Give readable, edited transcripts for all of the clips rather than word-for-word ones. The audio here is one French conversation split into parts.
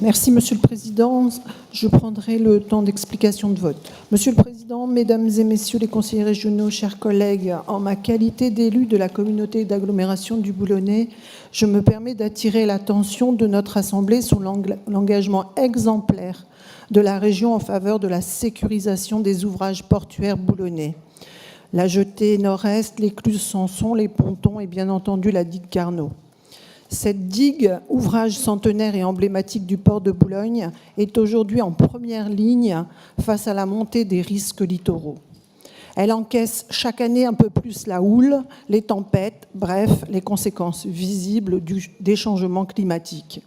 Merci, Monsieur le Président. Je prendrai le temps d'explication de vote. Monsieur le Président, Mesdames et Messieurs les conseillers régionaux, chers collègues, en ma qualité d'élu de la communauté d'agglomération du Boulonnais, je me permets d'attirer l'attention de notre Assemblée sur l'engagement exemplaire de la région en faveur de la sécurisation des ouvrages portuaires boulonnais. La jetée nord-est, l'écluse Samson, les pontons et bien entendu la digue Carnot. Cette digue, ouvrage centenaire et emblématique du port de Boulogne, est aujourd'hui en première ligne face à la montée des risques littoraux. Elle encaisse chaque année un peu plus la houle, les tempêtes, bref, les conséquences visibles des changements climatiques.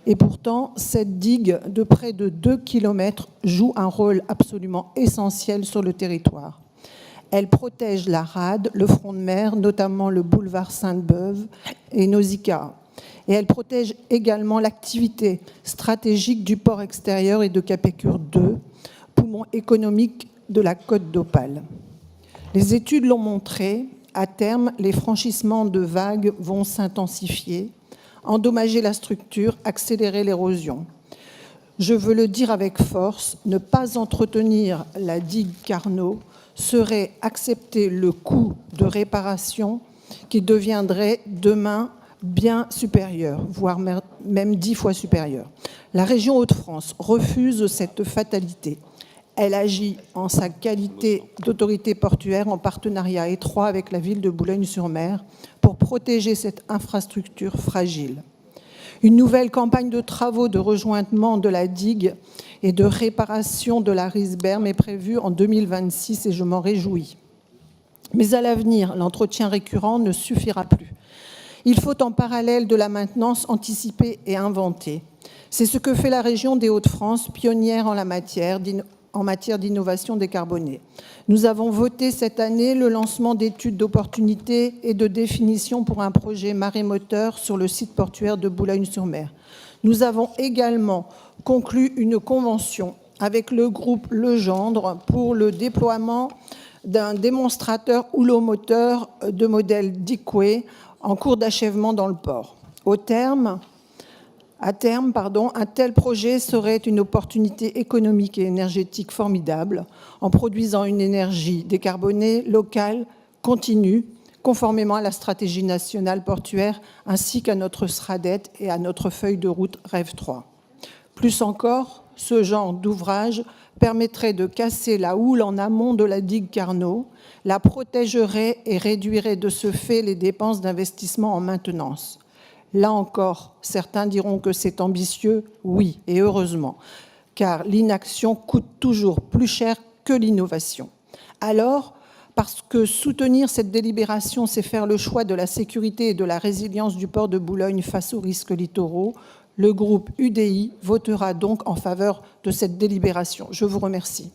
Et pourtant, cette digue de près de 2 km joue un rôle absolument essentiel sur le territoire. Elle protège la rade, le front de mer, notamment le boulevard Sainte-Beuve et Nausicaa. Et elle protège également l'activité stratégique du port extérieur et de Capécure 2, poumon économique de la côte d'Opale. Les études l'ont montré, à terme, les franchissements de vagues vont s'intensifier, endommager la structure, accélérer l'érosion. Je veux le dire avec force, ne pas entretenir la digue Carnot serait accepter le coût de réparation qui deviendrait demain bien supérieur, voire même 10 fois supérieur. La région Hauts-de-France refuse cette fatalité. Elle agit en sa qualité d'autorité portuaire en partenariat étroit avec la ville de Boulogne-sur-Mer pour protéger cette infrastructure fragile. Une nouvelle campagne de travaux de rejointement de la digue et de réparation de la Risberme est prévue en 2026 et je m'en réjouis. Mais à l'avenir, l'entretien récurrent ne suffira plus. Il faut en parallèle de la maintenance anticiper et inventer. C'est ce que fait la région des Hauts-de-France, pionnière en la matière d'innovation décarbonée. Nous avons voté cette année le lancement d'études d'opportunité et de définition pour un projet marémoteur sur le site portuaire de Boulogne-sur-Mer. Nous avons également conclu une convention avec le groupe Legendre pour le déploiement d'un démonstrateur houlomoteur de modèle Dickway en cours d'achèvement dans le port. À terme, un tel projet serait une opportunité économique et énergétique formidable en produisant une énergie décarbonée, locale, continue, conformément à la stratégie nationale portuaire ainsi qu'à notre SRADET et à notre feuille de route REV 3. Plus encore, ce genre d'ouvrage permettrait de casser la houle en amont de la digue Carnot, la protégerait et réduirait de ce fait les dépenses d'investissement en maintenance. Là encore, certains diront que c'est ambitieux, oui, et heureusement, car l'inaction coûte toujours plus cher que l'innovation. Alors, parce que soutenir cette délibération, c'est faire le choix de la sécurité et de la résilience du port de Boulogne face aux risques littoraux, le groupe UDI votera donc en faveur de cette délibération. Je vous remercie.